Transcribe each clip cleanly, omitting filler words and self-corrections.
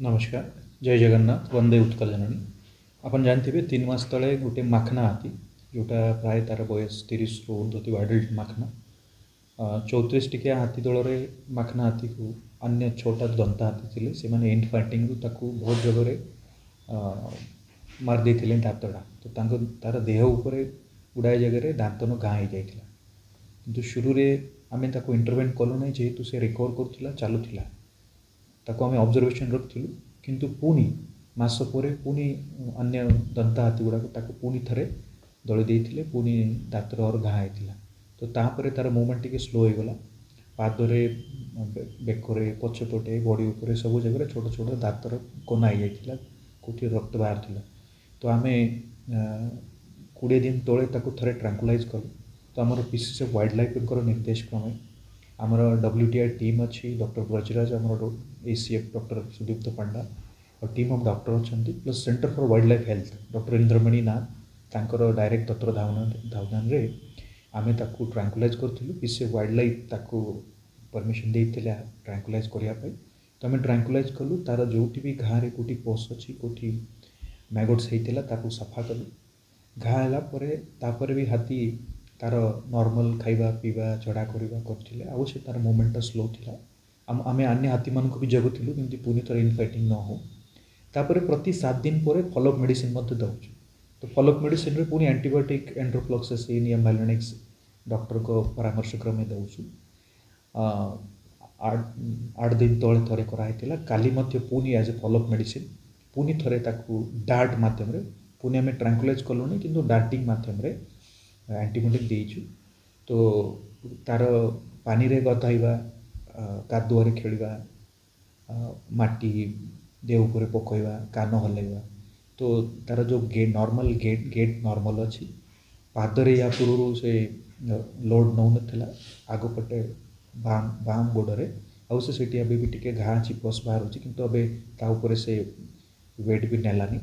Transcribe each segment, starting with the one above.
नमस्कार। जय जगन्नाथ। वंदे उत्कल जननी। अपन जानते 3 मास तले गोटे माखना हाथी जोटा प्राय तार बयस 30 रु ऊर्ध्व एडल्ट माखना 34 टिकिया हाथी दल माखना हाथी को अन्य 6टा दंता हाथी थे से मैंने इनफाइटिंग बहुत जगह मार देते दाँतटा तो तार देह उपर गुड़ाए जगह दाँतन घा हो जाता किंतु शुरू आम इंटरवेन कलु ना जेहेतु से रिकवर करूला चलुला ताको आम ऑब्जर्वेशन रखिलु किंतु पुणी मास पर पुणी अन्य दंता हाथी गुड़ाक पुणी थे दली देते पुणी दातर और घा होता तो तापर तार मूवमेंट टी स्लो हो गला पादरे बेकरे पछपटे बड़ी उपरे सब जगह छोट छोट दातर कोना हो जाता कौटी रक्त बाहर तो आम 20 दिन तले थे ट्रांकुलाइज कलु तो आमर पीसीसीएफ वाइल्ड लाइफ निर्देश क्रमे आमर WTI टीम अच्छी डॉक्टर ब्रजराज आमर ACF डॉक्टर सुदीप्त पांडा और टीम ऑफ डॉक्टर अच्छा plus centre for wildlife health doctor Indramani Nath तांकर डायरेक्ट तत्वावधान रे आमे ताकू ट्रांकुलाइज करूँ पीसीसीएफ वाइल्ड लाइफ ताकू परमिशन देते ट्रांकुलाइज करने तो आम ट्रांकुलाइज कलु तार जो भी घारे कौटी पस अच्छी कौटी मैगट्स होता सफा कलु घापर भी हाथी तार नॉर्मल खाइबा पीवा चढ़ा करवा करते आउ से तार मूवमेंटा स्लो थिला आम अन्य हाथी मान भी जगुलु कि पुणी थर इनफाइटिंग न हो तापर प्रति 7 दिन पर फॉलोअप मेडिसिन दौर तो फॉलोअप मेडिसिन पुणी एंटीबायोटिक एंड्रोफ्लॉक्सासिन या मेलोनेक्स डॉक्टर को परामर्श क्रमे दौचु 8 दिन तले थे कराइला काली पुणी एज ए फॉलोअप मेडिसिन पुणी थे डार्ट मध्यम पुणी आम ट्रांकुलाइज कलुनी किंतु डार्टिंग मध्यम एंटीबायोटिक देचु तो तार पानी रे गधाइबा कादुआरे खेलिबा माटी देह उपर पकईवा कान हलैवा तो तार जो गेट नॉर्मल अच्छी पादरे या पूर्व से लोड नौ ना आगपटे बाम गोड़े आउ से भी टिके घा चिपस बाहर किंतु अबे ताऊपर से वेट भी नेलानी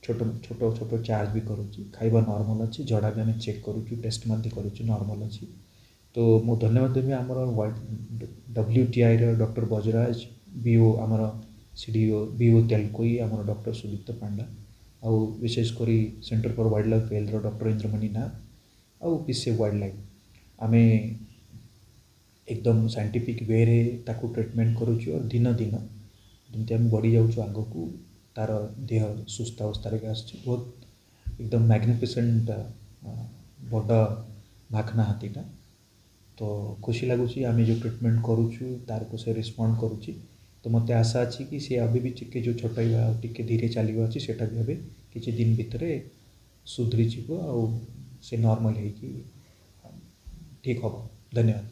छोट छोट छोट चार्ज भी करुच्ची खाइबा नॉर्मल अच्छी झड़ा भी आम चेक करुचु टेस्ट करुचु नॉर्मल अच्छी तो मु धन्यवाद देवी आमर WTI डॉक्टर बजराज BO आमर CDO BO तेलकोई आमर डॉक्टर सुदीप्त पांडा आउ विशेषकर centre for wildlife health doctor Indramani Nath आउ पीसीसीएफ वाइल्ड लाइफ आम एकदम साइंटिफिक वे रे ताकू ट्रीटमेंट करुचु और दिन दिन जमी आम बढ़ी जाऊँ आग को तार देह सुस्थ अवस्था बहुत एकदम मैग्निफिसेंट बड़ माखना हाथीटा तो खुशी लगुच आम जो ट्रीटमेंट करुचु तार को से रिस्पॉन्ड करुच्ची तो मत आशा अच्छी कि सी अभी भी टिके जो छोटाइबा टिके धीरे चलवा अच्छी से भी अभी किसी दिन भितर सुधरी जीव आ से नॉर्मल है कि ठीक हम। धन्यवाद।